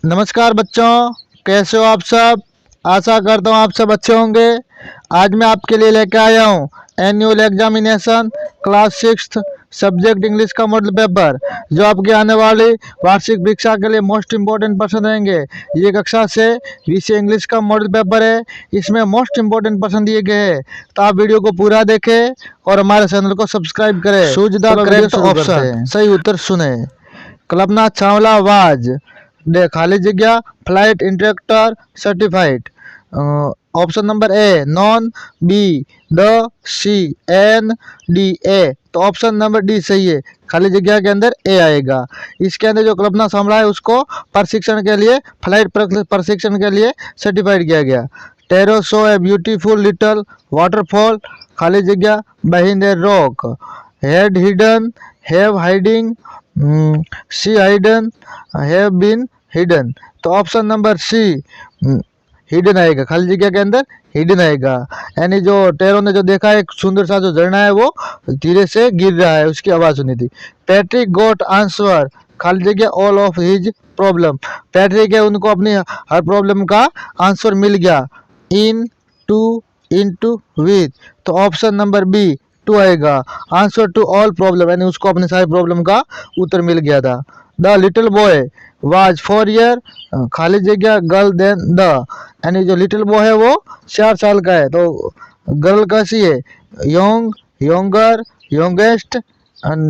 नमस्कार बच्चों, कैसे हो आप सब। आशा करता हूँ आप सब अच्छे होंगे। आज मैं आपके लिए लेकर आया हूँ annual examination class 6 subject English का मॉडल पेपर, जो आपके आने वाली वार्षिक परीक्षा के लिए मोस्ट इम्पोर्टेंट पर्सन रहेंगे। ये कक्षा से विषय इंग्लिश का मॉडल पेपर है, इसमें मोस्ट इम्पोर्टेंट पर्सन दिए गए हैं। तो आप वीडियो को पूरा देखें और हमारे चैनल को सब्सक्राइब करें। चूज द करेक्ट ऑप्शन, सही उत्तर सुने। कल्पना चावला वाज दे खाली जगह flight instructor certified. Option number A none, B the, C an, D a. तो ऑप्शन नंबर डी सही है, खाली जगह के अंदर ए आएगा। इसके अंदर जो कल्पना चावला है उसको प्रशिक्षण के लिए, फ्लाइट प्रशिक्षण के लिए सर्टिफाइड किया गया। Tero show a beautiful little waterfall, खाली जगह behind a rock. Had hidden, have hiding, C hidden, have been hidden. तो ऑप्शन नंबर सी हिडन आएगा, खाली जगह के अंदर हिडन आएगा। यानी जो टेरो ने जो देखा एक सुंदर सा जो झरना है वो धीरे से गिर रहा है, उसकी आवाज सुनी थी। पैट्रिक गोट आंसर, खाली जगह all of his problem. Patrick है, उनको अपनी हर प्रॉब्लम का आंसर मिल गया। इन टू, इन टू, विथ। तो ऑप्शन नंबर बी टू आएगा, आंसर टू ऑल प्रॉब्लम, यानी उसको अपने सारे प्रॉब्लम का उत्तर मिल गया था। The little boy was 4 year, खाली जगह गर्ल देन द, यानी जो लिटिल बॉय है वो 4 साल का है। तो गर्ल कैसी है, यंग, यंगर, यंगेस्ट,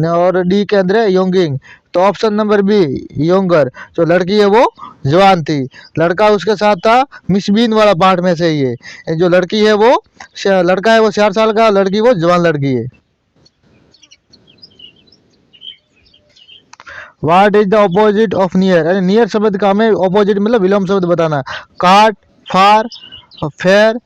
और डी के अंदर है यंगिंग। तो ऑप्शन नंबर बी यंगर, जो लड़की है वो जवान थी, लड़का उसके साथ था मिस बीन वाला पार्ट में से ही है। जो लड़की है वो, लड़का है वो 4 साल का, लड़की वो जवान लड़की है। What is the opposite of near, यानी नियर शब्द का हमें ऑपोजिट मतलब विलोम शब्द बताना है। कार्ड, फार, फेयर,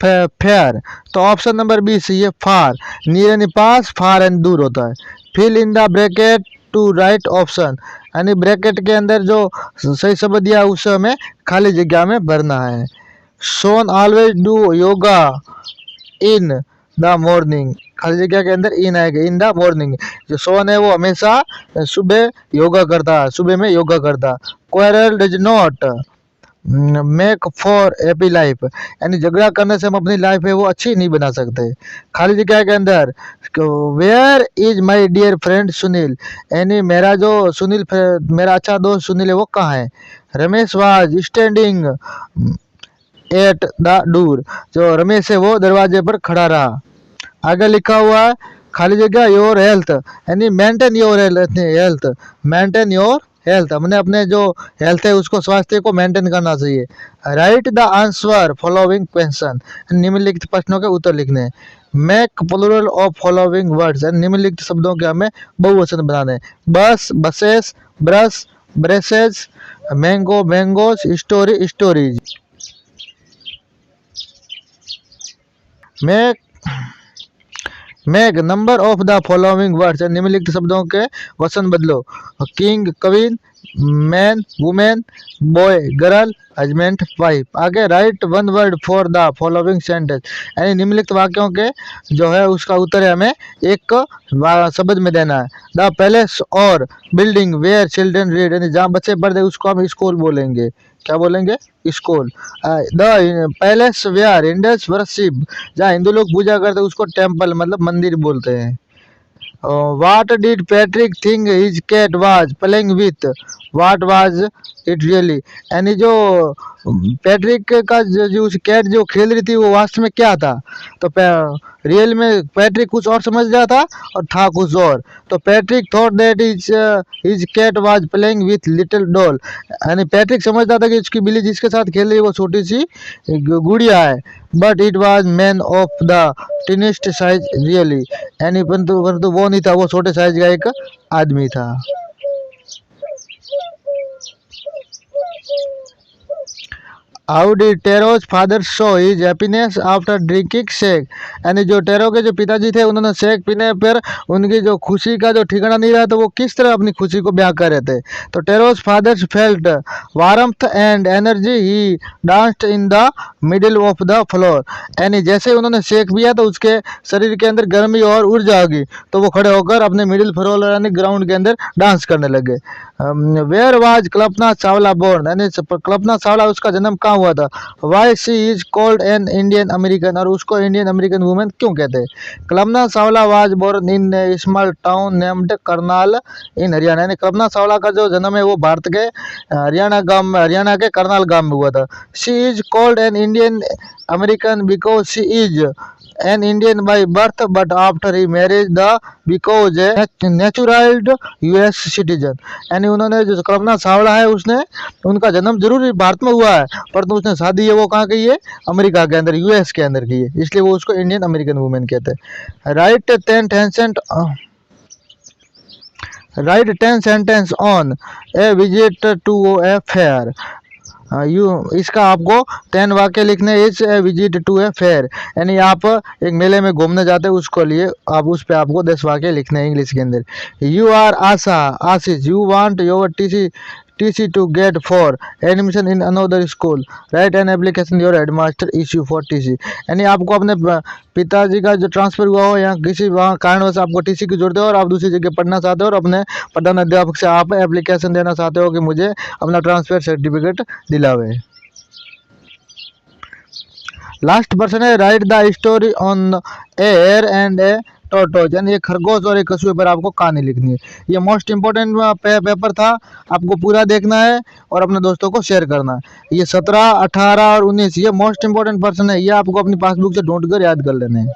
फेयर। तो ऑप्शन नंबर बी सही है, फार। नियर यानी पास, फार यानी दूर होता है। Fill in the bracket to right option, यानी ब्रैकेट के अंदर जो सही शब्द दिया उसे हमें खाली जगह में भरना है। सोन always do yoga in the morning, खाली जगह के अंदर इन आएगा, इन द मॉर्निंग। जो सोन है वो हमेशा सुबह योगा करता, सुबह में योगा करता। Quarrel does not make for happy life, यानी झगड़ा करने से हम अपनी लाइफ है वो अच्छी नहीं बना सकते। खाली जगह के अंदर where is my dear friend Sunil, यानी मेरा जो सुनील, मेरा अच्छा दोस्त सुनील है वो कहाँ है। Ramesh was standing at the door, जो रमेश है वो दरवाजे पर खड़ा रहा। आगे लिखा हुआ है खाली जगह योर हेल्थ, यानी maintain your health, maintain your health, हमने अपने जो हेल्थ है उसको, स्वास्थ्य को मेंटेन करना चाहिए। Write the answer following question, निम्नलिखित प्रश्नों के उत्तर लिखने। Make plural of following words, निम्नलिखित शब्दों के हमें बहुवचन बनाने। Bus, buses, brush, brushes, mango, mangoes, story, stories. Make make number of the following words, निम्नलिखित शब्दों के वचन बदलो। King queen, man women, boy girl, husband wife. आगे write one word for the following sentence, यानी निम्नलिखित वाक्यों के जो है उसका उत्तर है हमें एक शब्द में देना है। द पैलेस और बिल्डिंग वेयर चिल्ड्रन रीड, यानी जहाँ बच्चे पढ़ते उसको हम स्कूल बोलेंगे। क्या बोलेंगे, school. The palace where Hindus worship, जहाँ हिंदू लोग पूजा करते उसको टेम्पल मतलब मंदिर बोलते हैं। What did Patrick think his cat was playing with? What was it really? यानी जो पैट्रिक का जो उस कैट जो खेल रही थी वो वास्तव में क्या था। तो रियल में पैट्रिक कुछ और समझ रहा था और था कुछ और। तो Patrick thought that his cat was playing with little doll, यानी पैट्रिक समझता था कि उसकी बिल्ली जिसके साथ खेल रही है वो छोटी सी गुड़िया है। But it was man of the tiniest size really, यानी परंतु वो नहीं था, वो छोटे साइज का एक आदमी था। How did Taro's father show his happiness after drinking shake, यानी जो टेरो के जो पिताजी थे उन्होंने शेक पीने पर उनकी जो खुशी का जो ठिकाना नहीं रहा तो वो किस तरह अपनी खुशी को बयां कर रहे थे। तो Taro's father felt warmth and energy, he danced in the middle of the floor, यानी जैसे ही उन्होंने शेक पिया तो उसके शरीर के अंदर गर्मी और ऊर्जा आ गई तो वो खड़े होकर अपने मिडिल फ्लोर यानी ग्राउंड के अंदर डांस करने लगे। Where was Kalpana Chawla born, यानी कल्पना चावला उसका जन्म कहाँ हुआ था। Why she is called an Indian American, और उसको इंडियन अमेरिकन वुमेन क्यों कहते हैं। Kalpana Chawla was born in a small town named Karnal in Haryana, यानी कल्पना चावला का जो जन्म है वो भारत के हरियाणा के करनाल गांव में हुआ था। She is called an Indian American because she is an Indian by birth but after he married the because a naturalized US citizen, यानी उन्होंने जो कल्पना चावला है उसने उनका जन्म जरूर भारत में हुआ है परंतु उसने शादी है वो कहाँ की है, अमेरिका के अंदर, यूएस के अंदर की है, इसलिए वो उसको इंडियन अमेरिकन वुमेन कहते हैं। Write 10 sentence on a visit to a fair. इसका आपको 10 वाक्य लिखने। Is a visit to a fair, यानी आप एक मेले में घूमने जाते हैं उसको लिए आप उस पे आपको 10 वाक्य लिखने हैं इंग्लिश के अंदर। You are Ashish you want your TC to get for admission in another school, write an application your headmaster issue for TC, यानी आपको अपने पिताजी का जो ट्रांसफर हुआ हो या किसी वहाँ कारणवश आपको टीसी की जरूरत है और आप दूसरी जगह पढ़ना चाहते हो और अपने प्रधान अध्यापक से आप एप्लीकेशन देना चाहते हो कि मुझे अपना ट्रांसफर सर्टिफिकेट दिलावे। लास्ट पर्सन है right the story on air and ए टोटोज, यानी एक खरगोश और एक कछुए पर आपको कहानी लिखनी है। ये मोस्ट इंपॉर्टेंट पेपर था, आपको पूरा देखना है और अपने दोस्तों को शेयर करना है। ये 17, 18 और 19 ये मोस्ट इंपॉर्टेंट पर्सन है, ये आपको अपनी पासबुक से ढूंढ कर याद कर लेने हैं।